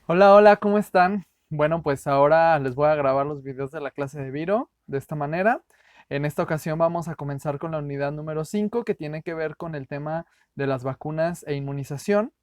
Hola, hola, ¿cómo están? Bueno, pues ahora les voy a grabar los videos de la clase de Viro de esta manera. En esta ocasión vamos a comenzar con la unidad número 5 que tiene que ver con el tema de las vacunas e inmunización.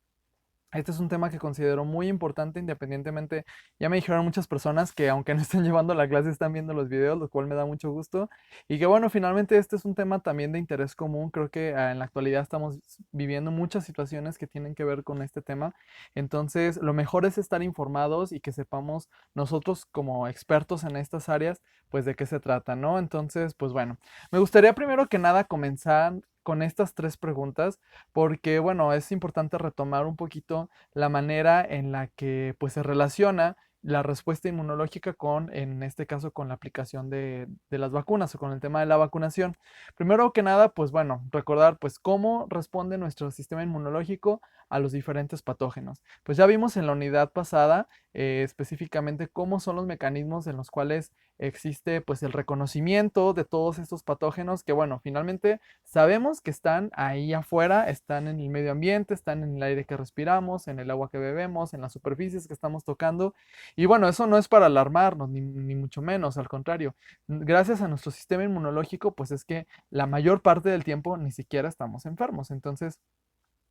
Este es un tema que considero muy importante independientemente. Ya me dijeron muchas personas que aunque no estén llevando la clase están viendo los videos, lo cual me da mucho gusto. Y que bueno, finalmente este es un tema también de interés común. Creo que en la actualidad estamos viviendo muchas situaciones que tienen que ver con este tema. Entonces, lo mejor es estar informados y que sepamos nosotros como expertos en estas áreas, pues de qué se trata, ¿no? Entonces, pues bueno, me gustaría primero que nada comenzar con estas tres preguntas porque bueno, es importante retomar un poquito la manera en la que pues se relaciona la respuesta inmunológica con, en este caso, con la aplicación de las vacunas o con el tema de la vacunación. Primero que nada, pues bueno, recordar pues cómo responde nuestro sistema inmunológico a los diferentes patógenos. Pues ya vimos en la unidad pasada específicamente cómo son los mecanismos en los cuales existe pues el reconocimiento de todos estos patógenos que bueno, finalmente sabemos que están ahí afuera, están en el medio ambiente, están en el aire que respiramos, en el agua que bebemos, en las superficies que estamos tocando. Y bueno, eso no es para alarmarnos, ni mucho menos, al contrario. Gracias a nuestro sistema inmunológico, pues es que la mayor parte del tiempo ni siquiera estamos enfermos. Entonces,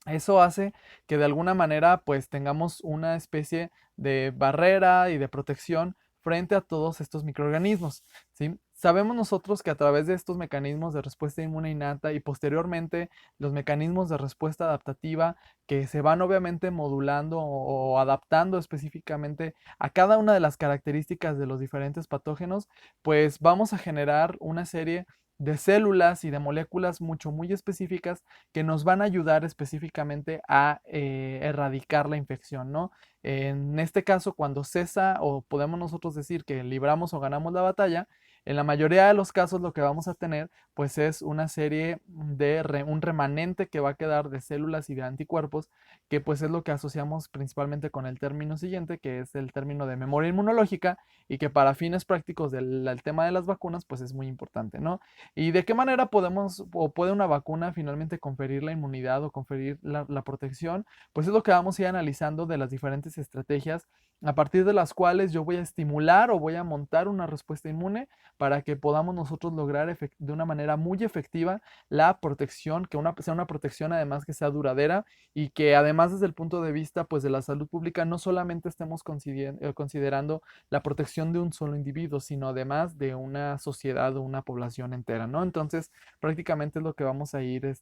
eso hace que de alguna manera pues tengamos una especie de barrera y de protección frente a todos estos microorganismos, ¿sí? Sabemos nosotros que a través de estos mecanismos de respuesta inmune innata y posteriormente los mecanismos de respuesta adaptativa que se van obviamente modulando o adaptando específicamente a cada una de las características de los diferentes patógenos, pues vamos a generar una serie de células y de moléculas muy específicas que nos van a ayudar específicamente a erradicar la infección, ¿no? En este caso, cuando cesa o podemos nosotros decir que libramos o ganamos la batalla, en la mayoría de los casos lo que vamos a tener pues es una serie de un remanente que va a quedar de células y de anticuerpos, que pues es lo que asociamos principalmente con el término siguiente, que es el término de memoria inmunológica y que para fines prácticos del tema de las vacunas pues es muy importante, ¿no? ¿Y de qué manera podemos o puede una vacuna finalmente conferir la inmunidad o conferir la protección? Pues es lo que vamos a ir analizando de las diferentes estrategias a partir de las cuales yo voy a estimular o voy a montar una respuesta inmune para que podamos nosotros lograr de una manera muy efectiva la protección, que sea una protección además que sea duradera y que además desde el punto de vista pues de la salud pública no solamente estemos considerando la protección de un solo individuo, sino además de una sociedad o una población entera, ¿no? Entonces, prácticamente es lo que vamos a ir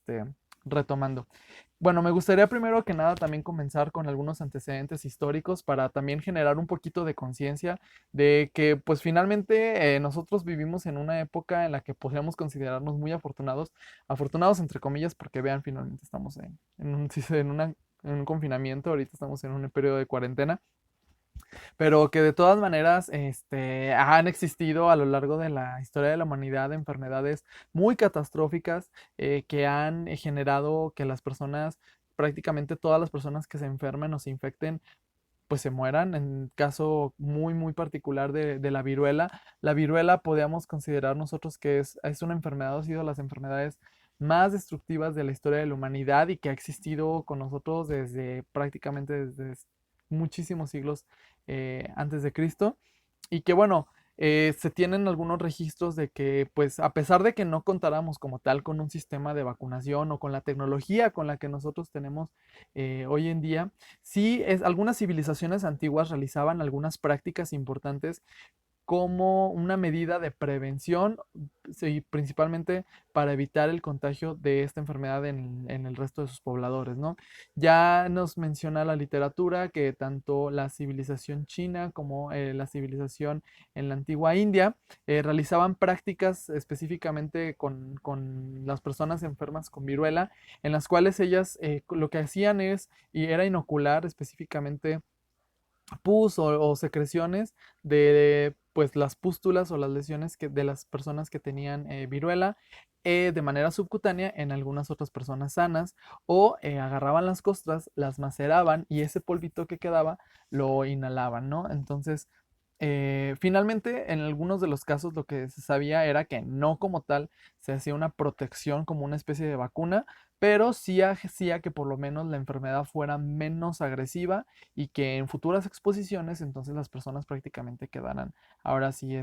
retomando. Bueno, me gustaría primero que nada también comenzar con algunos antecedentes históricos para también generar un poquito de conciencia de que pues finalmente nosotros vivimos en una época en la que podríamos considerarnos muy afortunados, afortunados entre comillas porque vean, finalmente estamos en un confinamiento, ahorita estamos en un periodo de cuarentena, pero que de todas maneras han existido a lo largo de la historia de la humanidad enfermedades muy catastróficas que han generado que las personas, prácticamente todas las personas que se enfermen o se infecten, pues se mueran. En caso muy particular de la viruela podríamos considerar nosotros que es una enfermedad, ha sido las enfermedades más destructivas de la historia de la humanidad y que ha existido con nosotros desde prácticamente desde muchísimos siglos antes de Cristo. Y que bueno, se tienen algunos registros de que, pues, a pesar de que no contáramos como tal con un sistema de vacunación o con la tecnología con la que nosotros tenemos hoy en día, sí, algunas civilizaciones antiguas realizaban algunas prácticas importantes como una medida de prevención, sí, principalmente para evitar el contagio de esta enfermedad en el resto de sus pobladores, ¿no? Ya nos menciona la literatura que tanto la civilización china como la civilización en la antigua India realizaban prácticas específicamente con las personas enfermas con viruela, en las cuales ellas lo que hacían y era inocular específicamente pus o secreciones de pues las pústulas o las lesiones de las personas que tenían viruela de manera subcutánea en algunas otras personas sanas o agarraban las costras, las maceraban y ese polvito que quedaba lo inhalaban, ¿no? Entonces Finalmente, en algunos de los casos lo que se sabía era que no como tal se hacía una protección como una especie de vacuna, pero sí hacía que por lo menos la enfermedad fuera menos agresiva y que en futuras exposiciones entonces las personas prácticamente quedaran ahora sí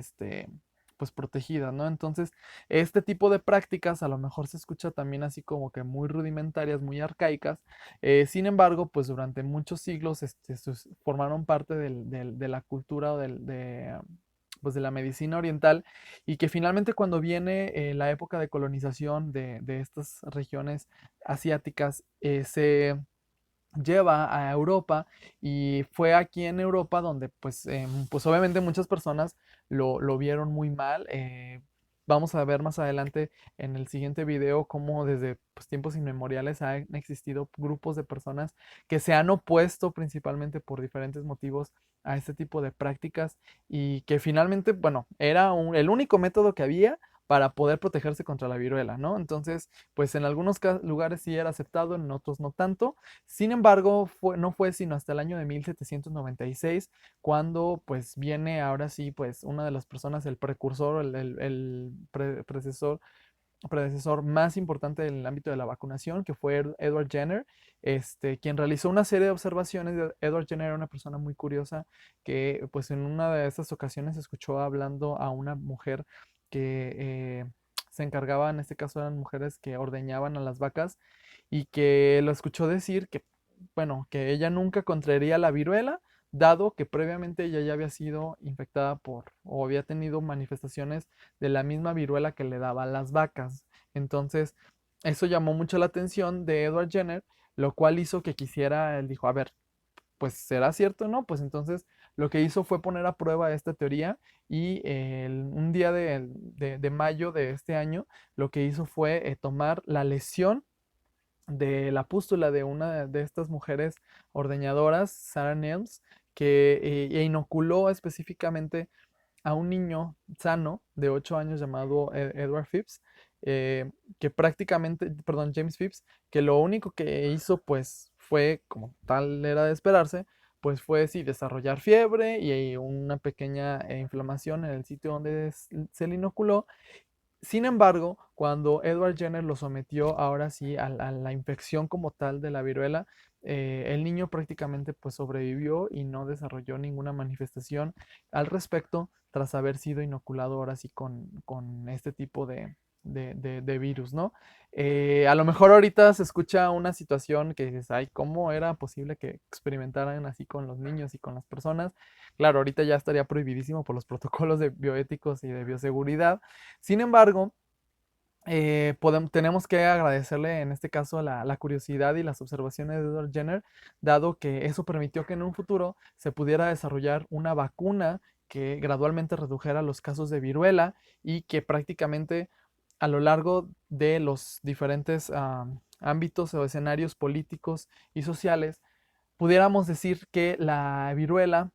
pues protegidas, ¿no? Entonces, este tipo de prácticas a lo mejor se escucha también así como que muy rudimentarias, muy arcaicas. Sin embargo, pues durante muchos siglos formaron parte de la cultura o pues de la medicina oriental, y que finalmente cuando viene la época de colonización de estas regiones asiáticas, se lleva a Europa, y fue aquí en Europa donde pues obviamente muchas personas lo vieron muy mal. Vamos a ver más adelante en el siguiente video cómo desde pues, tiempos inmemoriales han existido grupos de personas que se han opuesto principalmente por diferentes motivos a este tipo de prácticas, y que finalmente, bueno, era el único método que había para poder protegerse contra la viruela, ¿no? Entonces, pues en algunos lugares sí era aceptado, en otros no tanto. Sin embargo, no fue sino hasta el año de 1796 cuando pues viene ahora sí pues una de las personas, el precursor, predecesor más importante en el ámbito de la vacunación, que fue Edward Jenner, quien realizó una serie de observaciones. Edward Jenner era una persona muy curiosa que pues en una de estas ocasiones escuchó hablando a una mujer que se encargaba, en este caso eran mujeres que ordeñaban a las vacas, y que lo escuchó decir que, bueno, que ella nunca contraería la viruela, dado que previamente ella ya había sido infectada o había tenido manifestaciones de la misma viruela que le daba a las vacas. Entonces, eso llamó mucho la atención de Edward Jenner, lo cual hizo que quisiera, él dijo, a ver, pues será cierto o no, pues entonces lo que hizo fue poner a prueba esta teoría, y un día de mayo de este año, lo que hizo fue tomar la lesión de la pústula de una de estas mujeres ordeñadoras, Sarah Nels, que inoculó específicamente a un niño sano de 8 años llamado Edward Phipps, que prácticamente, perdón, James Phipps, que lo único que hizo pues fue, como tal era de esperarse, pues fue sí desarrollar fiebre y una pequeña inflamación en el sitio donde se le inoculó. Sin embargo, cuando Edward Jenner lo sometió ahora sí a la infección como tal de la viruela, el niño prácticamente pues sobrevivió y no desarrolló ninguna manifestación al respecto tras haber sido inoculado ahora sí con este tipo de virus, ¿no? A lo mejor ahorita se escucha una situación que dices, ay, ¿cómo era posible que experimentaran así con los niños y con las personas? Claro, ahorita ya estaría prohibidísimo por los protocolos de bioéticos y de bioseguridad. Sin embargo, tenemos que agradecerle en este caso la curiosidad y las observaciones de Edward Jenner, dado que eso permitió que en un futuro se pudiera desarrollar una vacuna que gradualmente redujera los casos de viruela, y que prácticamente a lo largo de los diferentes ámbitos o escenarios políticos y sociales pudiéramos decir que la viruela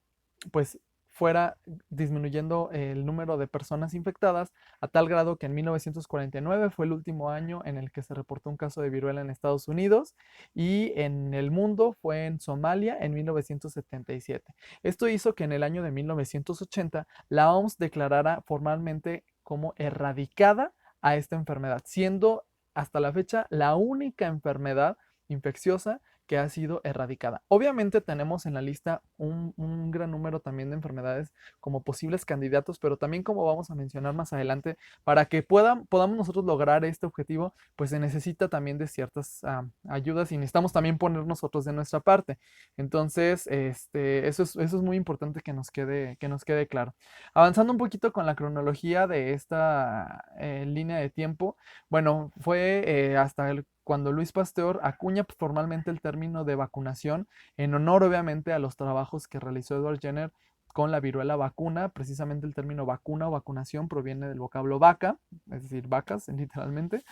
pues fuera disminuyendo el número de personas infectadas, a tal grado que en 1949 fue el último año en el que se reportó un caso de viruela en Estados Unidos, y en el mundo fue en Somalia en 1977. Esto hizo que en el año de 1980 la OMS declarara formalmente como erradicada a esta enfermedad, siendo hasta la fecha la única enfermedad infecciosa que ha sido erradicada. Obviamente tenemos en la lista un gran número también de enfermedades como posibles candidatos, pero también, como vamos a mencionar más adelante, para que podamos nosotros lograr este objetivo, pues se necesita también de ciertas ayudas, y necesitamos también poner nosotros de nuestra parte. Entonces, eso es muy importante que nos quede claro. Avanzando un poquito con la cronología de esta línea de tiempo, bueno, fue hasta cuando Luis Pasteur acuña formalmente el término de vacunación, en honor obviamente a los trabajos que realizó Edward Jenner con la viruela vacuna. Precisamente el término vacuna o vacunación proviene del vocablo vaca, es decir, vacas literalmente,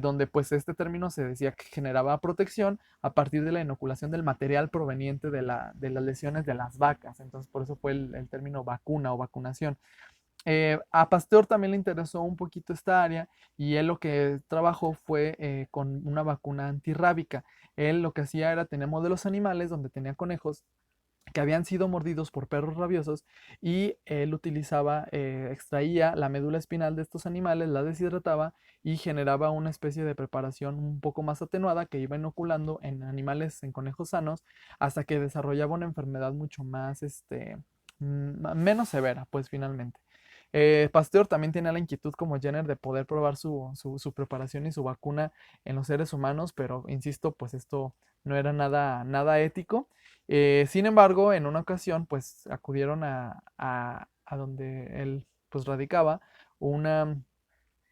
donde pues este término se decía que generaba protección a partir de la inoculación del material proveniente de las lesiones de las vacas. Entonces por eso fue el término vacuna o vacunación. A Pasteur también le interesó un poquito esta área, y él lo que trabajó fue con una vacuna antirrábica. Él lo que hacía era tener modelos animales donde tenía conejos que habían sido mordidos por perros rabiosos y él utilizaba, extraía la médula espinal de estos animales, la deshidrataba y generaba una especie de preparación un poco más atenuada que iba inoculando en animales, en conejos sanos, hasta que desarrollaba una enfermedad mucho más, menos severa, pues finalmente. Pasteur también tenía la inquietud como Jenner de poder probar su preparación y su vacuna en los seres humanos, pero insisto, pues esto no era nada ético. Sin embargo, en una ocasión, pues acudieron a donde él pues radicaba una,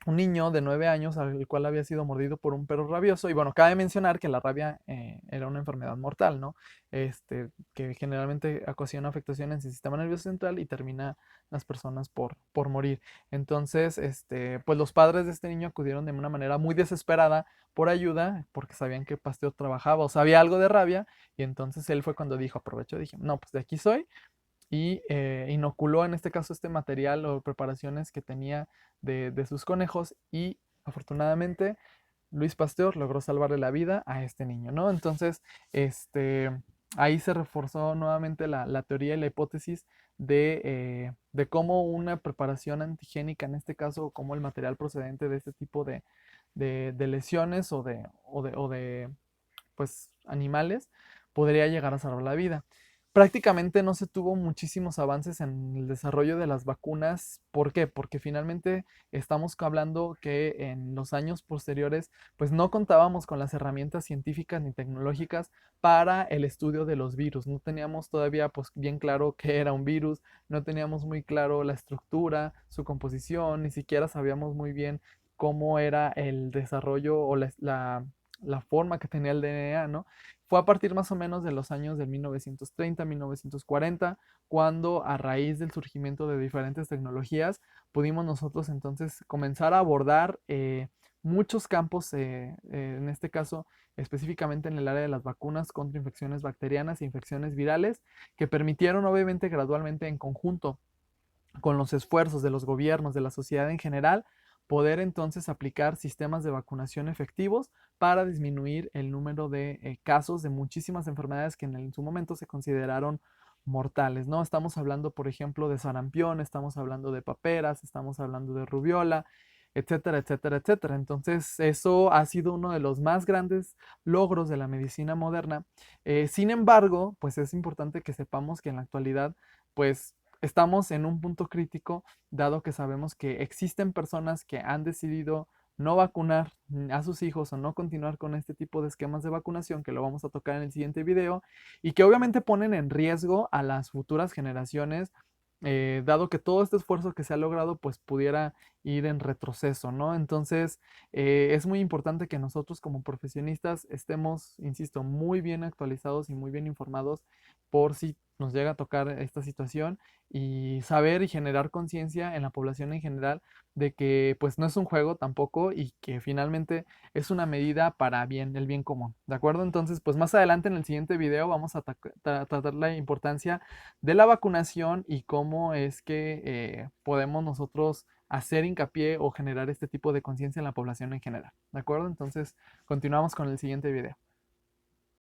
un niño de 9 años al cual había sido mordido por un perro rabioso. Y bueno, cabe mencionar que la rabia era una enfermedad mortal, ¿no? Que generalmente ocasiona afectaciones en el sistema nervioso central y termina las personas por morir. Entonces, pues los padres de este niño acudieron de una manera muy desesperada por ayuda, porque sabían que Pasteur trabajaba o sabía algo de rabia, y entonces él fue cuando dijo, aprovechó, dije, no, pues de aquí soy, y inoculó en este caso este material o preparaciones que tenía de sus conejos y afortunadamente Luis Pasteur logró salvarle la vida a este niño, ¿no? Entonces, este, ahí se reforzó nuevamente la teoría y la hipótesis de cómo una preparación antigénica, en este caso, como el material procedente de este tipo de lesiones o de pues, animales, podría llegar a salvar la vida. Prácticamente no se tuvo muchísimos avances en el desarrollo de las vacunas. ¿Por qué? Porque finalmente estamos hablando que en los años posteriores, pues no contábamos con las herramientas científicas ni tecnológicas para el estudio de los virus. No teníamos todavía pues bien claro qué era un virus, no teníamos muy claro la estructura, su composición, ni siquiera sabíamos muy bien cómo era el desarrollo o la forma que tenía el DNA, ¿no? Fue a partir más o menos de los años de 1930, 1940, cuando a raíz del surgimiento de diferentes tecnologías pudimos nosotros entonces comenzar a abordar muchos campos, en este caso específicamente en el área de las vacunas contra infecciones bacterianas e infecciones virales, que permitieron obviamente gradualmente en conjunto con los esfuerzos de los gobiernos, de la sociedad en general, poder entonces aplicar sistemas de vacunación efectivos para disminuir el número de casos de muchísimas enfermedades que en su momento se consideraron mortales, ¿no? Estamos hablando, por ejemplo, de sarampión, estamos hablando de paperas, estamos hablando de rubiola, etcétera, etcétera, etcétera. Entonces, eso ha sido uno de los más grandes logros de la medicina moderna. Sin embargo, pues es importante que sepamos que en la actualidad, pues estamos en un punto crítico, dado que sabemos que existen personas que han decidido no vacunar a sus hijos o no continuar con este tipo de esquemas de vacunación, que lo vamos a tocar en el siguiente video, y que obviamente ponen en riesgo a las futuras generaciones, dado que todo este esfuerzo que se ha logrado pues pudiera ir en retroceso, ¿no? Entonces, es muy importante que nosotros como profesionistas estemos, insisto, muy bien actualizados y muy bien informados por si nos llega a tocar esta situación, y saber y generar conciencia en la población en general de que pues no es un juego tampoco y que finalmente es una medida para bien, el bien común, ¿de acuerdo? Entonces, pues más adelante en el siguiente video vamos a tratar la importancia de la vacunación y cómo es que podemos nosotros hacer hincapié o generar este tipo de conciencia en la población en general, ¿de acuerdo? Entonces, continuamos con el siguiente video.